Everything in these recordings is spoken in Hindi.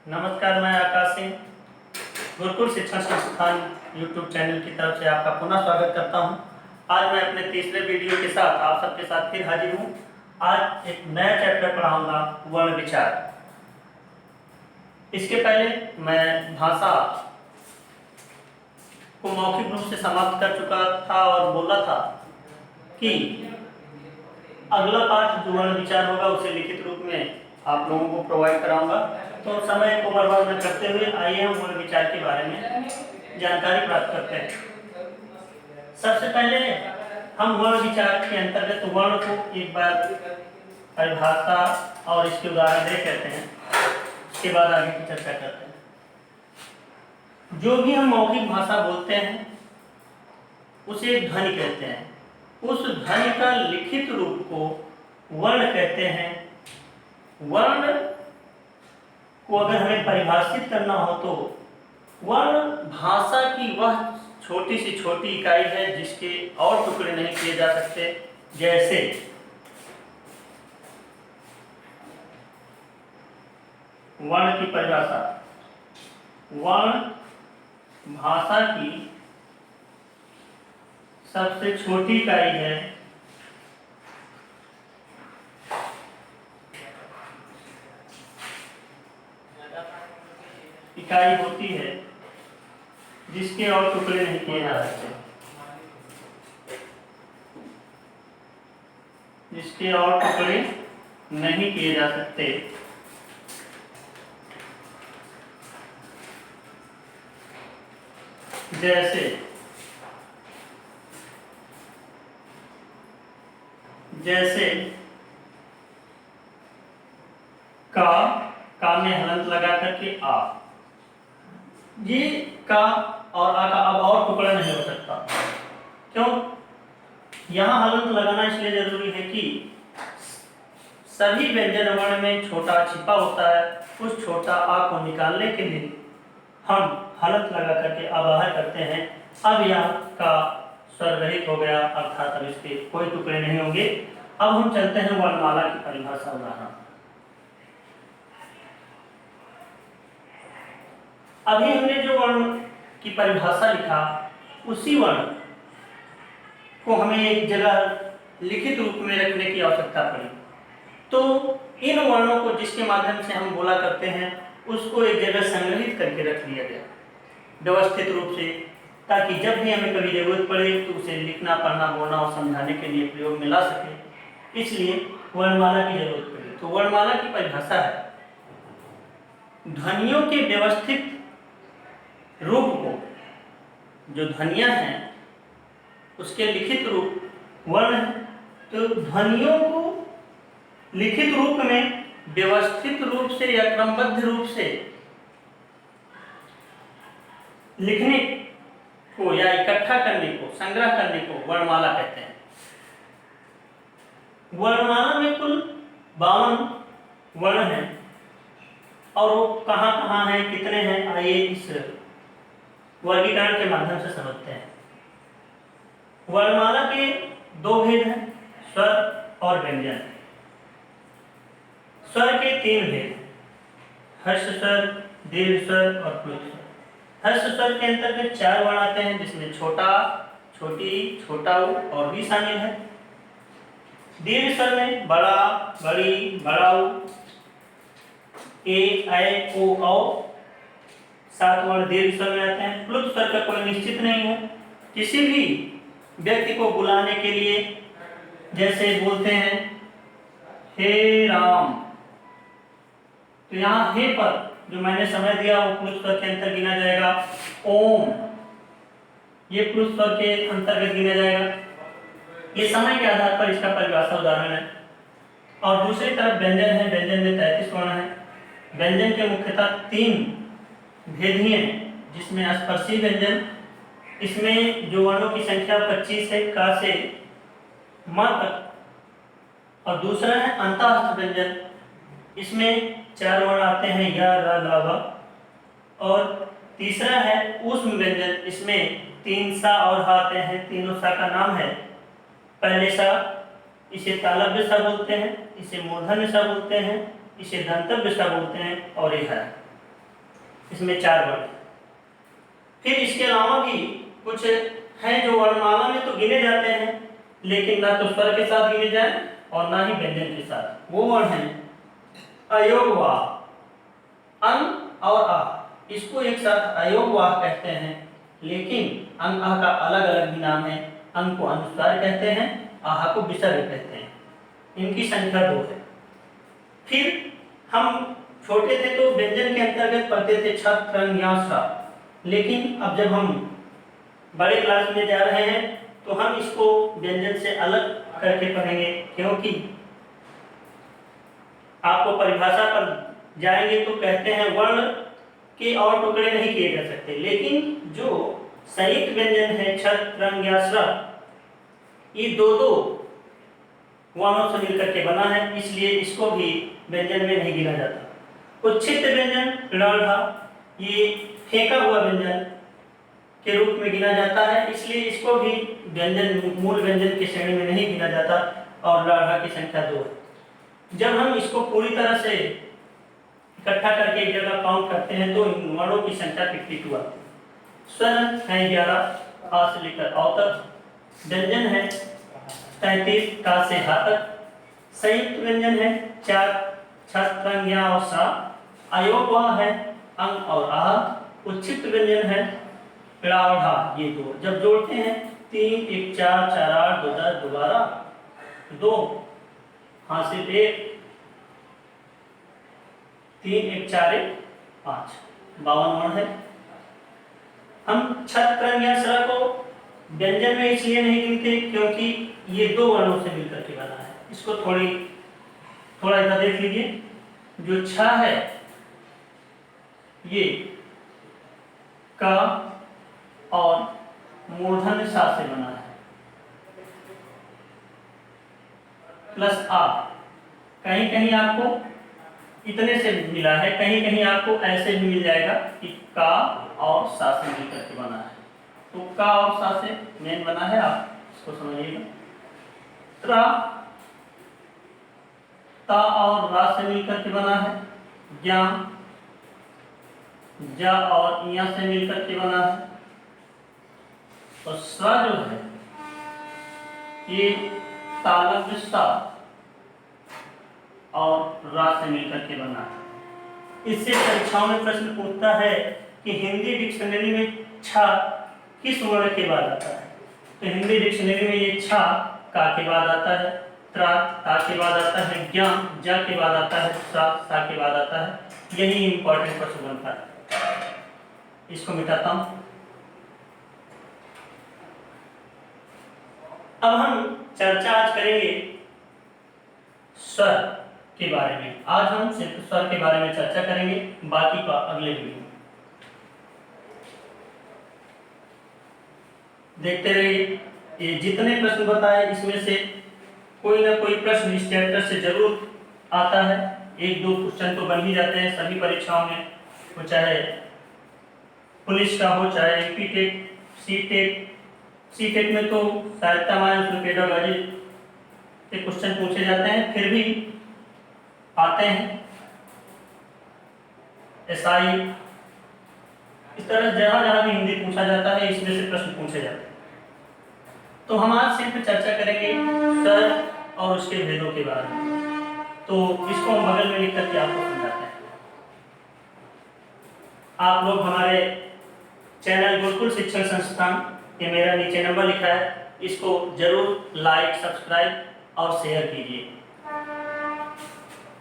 नमस्कार, मैं आकाश सिंह गुरुकुल शिक्षण संस्थान यूट्यूब चैनल की तरफ से आपका पुनः स्वागत करता हूं। आज मैं अपने तीसरे वीडियो के साथ आप सबके साथ फिर हाजिर हूं। आज एक नया चैप्टर पढ़ाऊंगा, वर्ण विचार। इसके पहले मैं भाषा को मौखिक रूप से समाप्त कर चुका था और बोला था कि अगला पाठ जो वर्ण विचार होगा उसे लिखित रूप में आप लोगों को प्रोवाइड कराऊंगा। तो समय को बर्बाद न करते हुए आइए हम वर्ण विचार के बारे में जानकारी प्राप्त करते हैं। सबसे पहले हम वर्ण विचार के अंतर्गत वर्ण को एक बार परिभाषा और इसके उदाहरण देख लेते हैं, उसके बाद आगे की चर्चा करते हैं। जो भी हम मौखिक भाषा बोलते हैं उसे ध्वनि कहते हैं। उस ध्वनि का लिखित रूप को वर्ण कहते हैं। वर्ण को अगर हमें परिभाषित करना हो तो वर्ण भाषा की वह छोटी से छोटी इकाई है जिसके और टुकड़े नहीं किए जा सकते। जैसे वर्ण की परिभाषा, वर्ण भाषा की सबसे छोटी इकाई है इकाई होती है जिसके और टुकड़े नहीं किए जा सकते, जिसके और टुकड़े नहीं किए जा सकते। जैसे का में हलंत लगा करके आ, ये का और आ का अब और टुकड़ा नहीं हो सकता। क्यों? यहाँ हलंत लगाना इसलिए जरूरी है कि सभी व्यंजन वर्ण में छोटा छिपा होता है। उस छोटा आ को निकालने के लिए हम हलंत लगा करके आ बाहर करते हैं। अब यहाँ का स्वर रहित हो गया, अर्थात अब इसके कोई टुकड़े नहीं होंगे। अब हम चलते हैं वर्णमाला की परिभाषा उदाहरण। अभी हमने जो वर्ण की परिभाषा लिखा उसी वर्ण को हमें एक जगह लिखित रूप में रखने की आवश्यकता पड़ी। तो इन वर्णों को जिसके माध्यम से हम बोला करते हैं उसको एक जगह संग्रहित करके रख दिया गया व्यवस्थित रूप से, ताकि जब भी हमें कभी जरूरत पड़े तो उसे लिखना, पढ़ना, बोलना और समझाने के लिए प्रयोग में ला सके। इसलिए वर्णमाला की जरूरत पड़ी। तो वर्णमाला की परिभाषा है ध्वनियों के व्यवस्थित रूप को, जो ध्वनियां हैं उसके लिखित रूप वर्ण है। तो ध्वनियों को लिखित रूप में व्यवस्थित रूप से या क्रमबद्ध रूप से लिखने को या इकट्ठा करने को, संग्रह करने को वर्णमाला कहते हैं। वर्णमाला में कुल 52 वर्ण हैं और वो कहाँ कहाँ हैं, कितने हैं, आइए इस वर्गीकरण के माध्यम से समझते हैं। वर्णमाला के 2 भेद हैं, स्वर और व्यंजन। स्वर के 3 भेद, हर्ष स्वर, दीर्घ स्वर और प्लुत स्वर। हर्ष स्वर के अंतर्गत 4 वर्ण आते हैं जिसमें छोटा, छोटी, छोटा उ और भी शामिल है। दीर्घ स्वर में बड़ा, बड़ी, बड़ा उ, ए, ऐ, ओ, औ 7 वर्ण दीर्घ स्वर में आते हैं। प्लुत स्वर का कोई निश्चित नहीं है। किसी भी व्यक्ति को बुलाने के लिए जैसे बोलते हैं हे राम, तो यहाँ हे पर जो मैंने समय दिया वो प्लुत स्वर के अंतर गिना जाएगा। ओम, ये प्लुत स्वर के अंतर्गत गिना जाएगा। ये समय के आधार पर इसका परिभाषा उदाहरण है। और दूसरी तरफ व्यंजन है। व्यंजन में 33 वर्ण है। व्यंजन के मुख्यतः 3 भेद ही हैं, जिसमें स्पर्शी व्यंजन, इसमें जो वर्णों की संख्या 25 है, का से म तक, और दूसरा है अंतःस्थ व्यंजन, इसमें 4 वर्ण आते हैं, य, र, ल, व। और तीसरा है ऊष्म व्यंजन, इसमें 3 सा और ह आते हैं। तीनों सा का नाम है। पहले सा, इसे तालव्य सा बोलते हैं, इसे मूर्धन्य सा बोलते हैं, इसे दंतव्य सा बोलते हैं और यह है। इसमें 4 वर्ण। फिर इसके अलावा भी कुछ हैं जो वर्णमाला में तो गिने जाते हैं, लेकिन ना तो स्वर के साथ गिने जाए और ना ही व्यंजन के साथ। वो वर्ण हैं अयोगवाह, अं और आ। इसको एक साथ अयोगवाह कहते हैं, लेकिन अं आ का अलग अलग भी नाम है। अं को अनुस्वार कहते हैं, आहा को विसर्ग कहते हैं। इनकी संख्या 2 है। फिर हम छोटे थे तो व्यंजन के अंतर्गत पढ़ते थे छ, त्रंग, या, सा। लेकिन अब जब हम बड़े क्लास में जा रहे हैं तो हम इसको व्यंजन से अलग करके पढ़ेंगे, क्योंकि आपको परिभाषा पर जाएंगे तो कहते हैं वर्ण के और टुकड़े नहीं किए जा सकते, लेकिन जो संयुक्त व्यंजन है छ, त्रंग, या, स्र, ये दो वर्णों से मिलकर के बना है, इसलिए इसको भी व्यंजन में नहीं गिना जाता। उच्छिष्ट व्यंजन ळ, ये फेंका हुआ व्यंजन के रूप में गिना जाता है, इसलिए इसको भी व्यंजन मूल व्यंजन की श्रेणी में नहीं गिना जाता और ळ की संख्या 2 है। जब हम इसको पूरी तरह से इकट्ठा करके एक जगह काउंट करते हैं तो इन वर्णों की संख्या 52 आती है। स्वर है 11 आ से लेकर औ तक, व्यंजन है 33 का से हा तक, संयुक्त व्यंजन है 4 छ, त्रंग, या और सा, अयोगवाह है अंग और आह, उच्छिष्ट व्यंजन है ड़ा और ढा, ये 2। जब जोड़ते हैं 3 1 4 4 8 2 10 दोबारा 2 हासिल 1 3 1 4 1 5, 52 वर्ण है। हम छ, त्रंग, या स्र को व्यंजन में इसलिए नहीं गिनते क्योंकि ये 2 वर्णों से मिलकर के बना है। इसको थोड़ा इधर देख लीजिए। जो छ है ये का और मूर्धन्य सा से बना है, प्लस आ। कहीं कहीं आपको इतने से मिला है, कहीं कहीं आपको ऐसे भी मिल जाएगा कि का और सा से मिलकर के बना है। तो का और सा से मेन बना है, आप इसको समझिएगा। त्रा ता और रा से मिलकर के बना है, ज्ञा जा और इया से मिलकर के बना है, और स्वा जो है ये तालव्य सा और रा से मिलकर के बना है। इससे परीक्षाओं में प्रश्न पूछता है कि हिंदी डिक्शनरी में छ किस वर्ण के बाद आता है। तो हिंदी डिक्शनरी में ये छ का के बाद आता है, त्रा ता के बाद आता है, ज्ञा जा के बाद आता है, सा के बाद आता है। यही इंपॉर्टेंट प्रश्न बनता है। इसको मिटाता हूं। अब हम चर्चा आज करेंगे स्वर के बारे में। आज हम सिर्फ स्वर के बारे में चर्चा करेंगे, बाकी का अगले वीडियो में। देखते रहिए। ये जितने प्रश्न बताए इसमें से कोई ना कोई प्रश्न इस चैप्टर से जरूर आता है। 1-2 क्वेश्चन तो बन ही जाते हैं सभी परीक्षाओं में, वो चाहे पुलिस का हो, चाहे एपीटेट, सीटेट में तो साहित्य में पेडागॉजी के क्वेश्चन पूछे जाते हैं, फिर भी आते हैं। एसआई, इस तरह जहां जहां भी हिंदी पूछा जाता है इसमें से प्रश्न पूछे जाते हैं। तो हम आज सिर्फ चर्चा करेंगे स्वर और उसके भेदों के बारे में। तो इसको हम बगल में लिख करके आपको समझाते हैं। आप लोग हमारे चैनल गुरुकुल शिक्षण संस्थान के मेरा नीचे नंबर लिखा है, इसको जरूर लाइक, सब्सक्राइब और शेयर कीजिए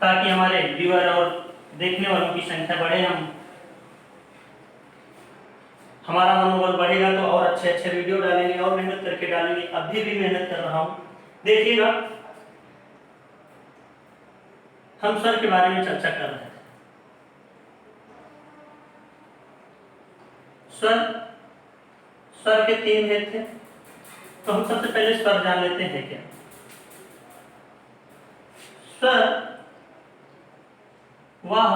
ताकि हमारे व्यूअर और देखने वालों की संख्या बढ़े। हमारा मनोबल बढ़ेगा तो और अच्छे अच्छे वीडियो डालेंगे और मेहनत करके डालेंगे। अभी भी मेहनत कर रहा हूं, देखिएगा। हम स्वर के बारे में चर्चा कर रहे हैं। स्वर के 3 भेद थे, तो हम सबसे पहले स्वर जान लेते हैं क्या। स्वर वह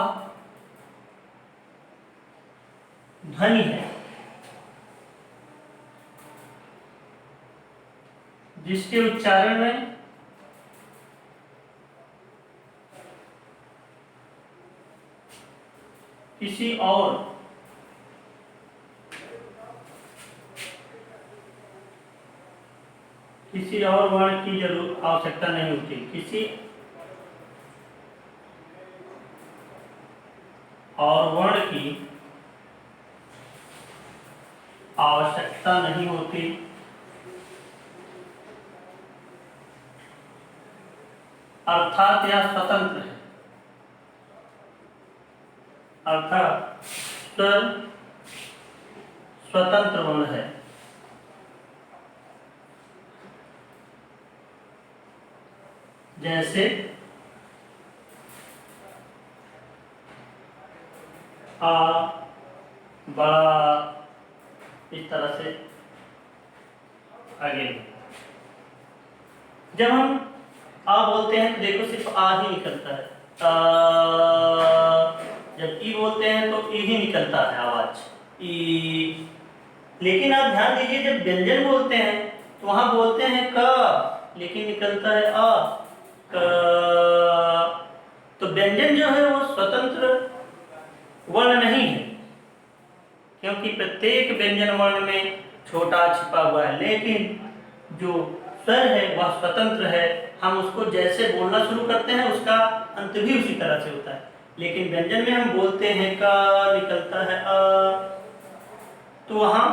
ध्वनि है जिसके उच्चारण में किसी और किसी और वर्ण की आवश्यकता नहीं होती, किसी और वर्ण की आवश्यकता नहीं होती, अर्थात यह स्वतंत्र है, अर्थात स्वर स्वतंत्र वर्ण है। जैसे आ, बड़ा, इस तरह से आगे। जब हम आ बोलते हैं तो देखो सिर्फ आ ही निकलता है, जब ई बोलते हैं तो ई ही निकलता है आवाज, ई। लेकिन आप ध्यान दीजिए जब व्यंजन बोलते हैं तो वहां बोलते हैं क, लेकिन निकलता है आ, क। तो व्यंजन जो है वो स्वतंत्र वर्ण नहीं है, क्योंकि प्रत्येक व्यंजन वर्ण में छोटा छिपा हुआ है, लेकिन जो स्वर है वह स्वतंत्र है। हम उसको जैसे बोलना शुरू करते हैं उसका अंत भी उसी तरह से होता है। लेकिन व्यंजन में हम बोलते हैं का, निकलता है अ, तो वहां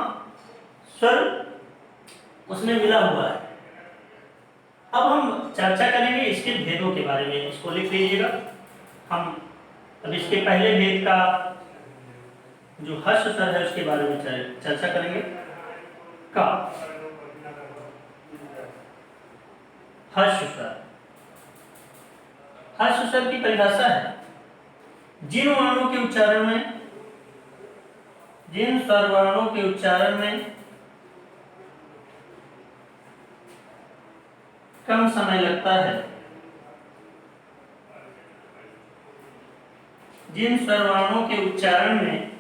स्वर उसमें मिला हुआ है। अब हम चर्चा करेंगे इसके भेदों के बारे में, इसको लिख लीजिएगा। हम अब इसके पहले भेद का जो हर्ष स्वर है उसके बारे में चर्चा करेंगे। का हर्ष स्वर, हर्ष स्वर की परिभाषा है जिन वर्णों के उच्चारण में, जिन स्वर वर्णों के उच्चारण में कम समय लगता है, जिन स्वर वर्णों के उच्चारण में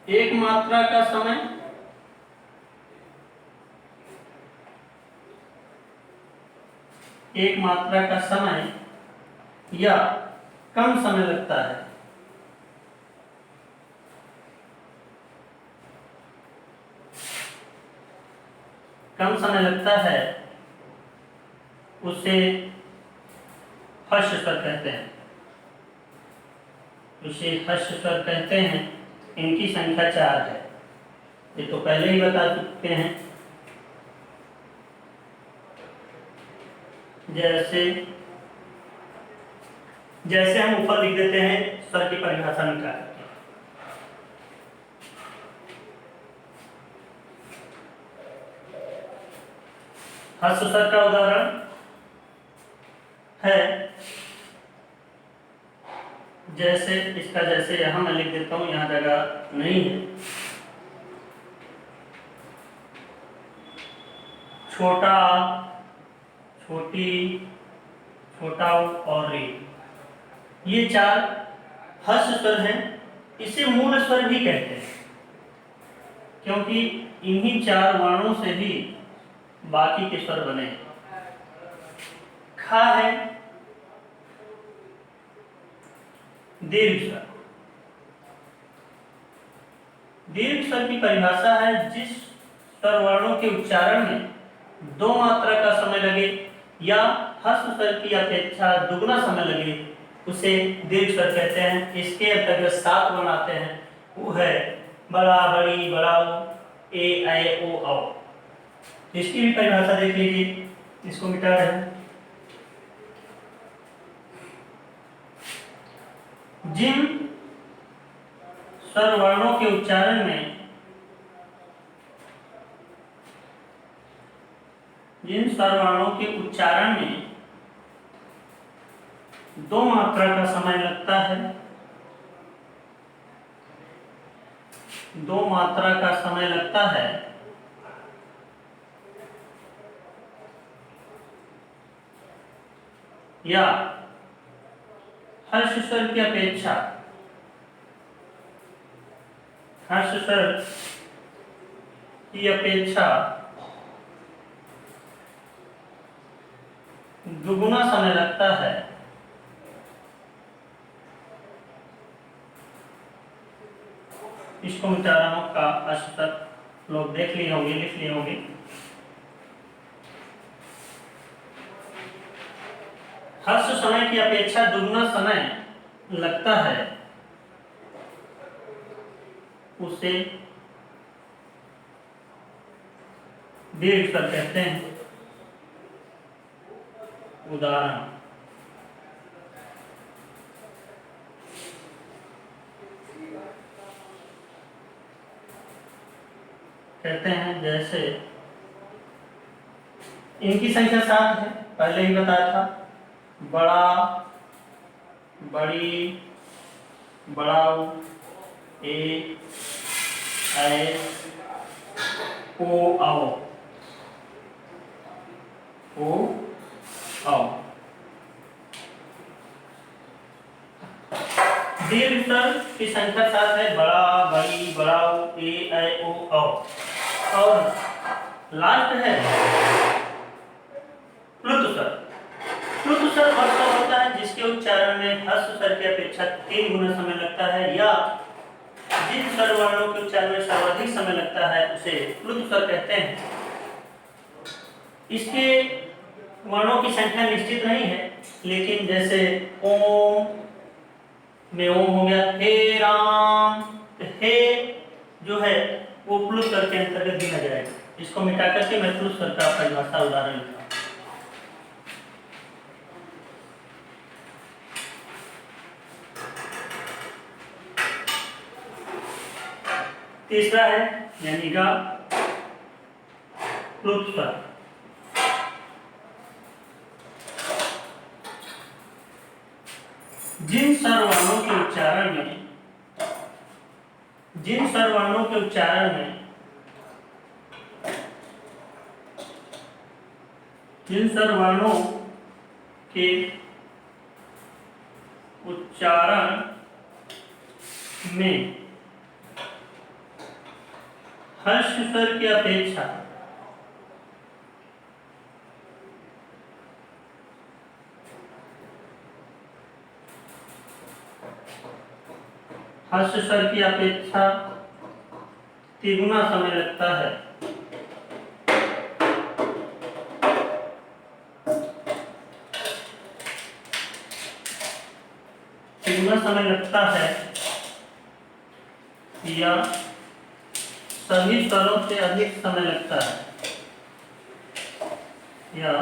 एक मात्रा का समय या कम समय लगता है, कम समय लगता है, उसे हर्ष स्वर कहते हैं, उसे हर्ष स्वर कहते हैं। इनकी संख्या 4 है, ये तो पहले ही बता चुके हैं। जैसे हम ऊपर लिख देते हैं स्वर की परिभाषा निकाल करके। हर्ष स्वर का उदाहरण है, जैसे इसका, जैसे यहां मैं लिख देता हूं, यहां जगह नहीं है। छोटा, छोटी, छोटा और रे, ये 4 हर्ष स्वर हैं। इसे मूल स्वर भी कहते हैं, क्योंकि इन्हीं 4 वर्णों से ही बाकी के स्वर बने। खा है दीर्घ स्वर। दीर्घ स्वर की परिभाषा है जिस स्वर वर्णों के उच्चारण में 2 मात्रा का समय लगे या हर्ष स्वर की अपेक्षा दुगना समय लगे, उसे दीर्घ स्वर कहते हैं। इसके अंतर्गत 7 वर्ण आते हैं, वो है बड़ा, बड़ी, बड़ाऊ, ए, ऐ, ओ, औ। इसकी भी परिभाषा देख लीजिए, इसको मिटा रहे हैं। जिन स्वर वर्णों के उच्चारण में, जिन स्वर वर्णों के उच्चारण में 2 मात्रा का समय लगता है, 2 मात्रा का समय लगता है, या हर्ष स्वर की अपेक्षा, हर्ष स्वर की अपेक्षा दुगुना समय लगता है, इसको मिटा रहा हूं, का हर्ष स्वर लोग देख लिए होंगे, लिख लिए होंगे। हर्ष समय की अपेक्षा दुगना समय लगता है, उसे दीर्घ स्वर कहते हैं। उदाहरण, कहते हैं जैसे इनकी संख्या 7 है, पहले ही बताया था। बड़ा, बड़ी, बड़ाऊ, ए, ऐ, ओ, आओ, ओ, आओ। दीर्घ स्वर की संख्या 7 है। बड़ा, बड़ी, बड़ाऊ, ए, ऐ, ओ, औ। और लास्ट है प्लुत स्वर। प्लुत स्वर वह स्वर होता है जिसके उच्चारण में ह्रस्व स्वर की अपेक्षा 3 गुना समय लगता है, या जिन स्वर वर्णों के उच्चारण में सर्वाधिक समय लगता है उसे प्लुत स्वर कहते हैं। इसके वर्णों की संख्या निश्चित नहीं है, लेकिन जैसे ओम में ओम हो गया, हे राम, तो हे जो है वो प्लुत स्वर के अंतर्गत गिना जाएगा। इसको मिटा करके मैं प्लुत स्वर का परिभाषा उदाहरण लिखा। तीसरा है यानी गा, प्लुत स्वर। जिन स्वर वर्णों के उच्चारण में जिन स्वर वर्णों के उच्चारण में जिन स्वर वर्णों के उच्चारण में हर्ष स्वर की अपेक्षा हर्ष स्वर की अपेक्षा तिगुना समय लगता है, तिगुना समय लगता है, या सभी स्वरों से अधिक समय लगता है, या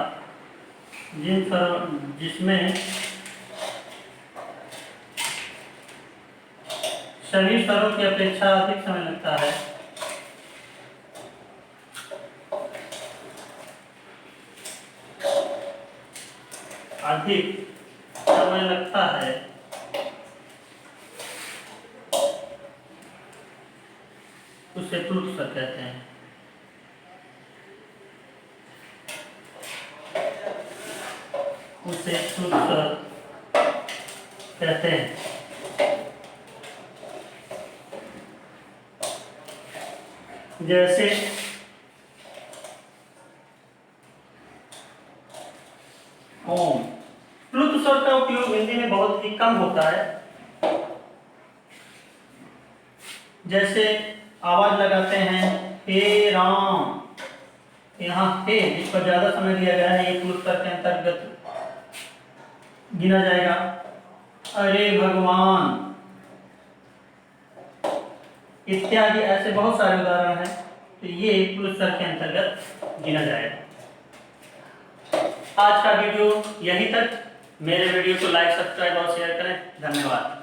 जिन स्वर जिसमें सभी स्वरों की अपेक्षा अधिक समय लगता है, अधिक समय लगता है, उसे प्लुत स्वर कहते हैं। उसे प्लुत स्वर कहते हैं। जैसे ओम, प्लुत स्वर का उपयोग हिंदी में बहुत ही कम होता है। जैसे आवाज लगाते हैं हे राम, यहाँ हे जिस पर ज्यादा समय दिया गया है, ये प्लुत स्वर के अंतर्गत गिना जाएगा। अरे भगवान इत्यादि ऐसे बहुत सारे उदाहरण हैं, तो ये प्लुत स्वर के अंतर्गत गिना जाएगा। आज का वीडियो यहीं तक। मेरे वीडियो को लाइक, सब्सक्राइब और शेयर करें। धन्यवाद।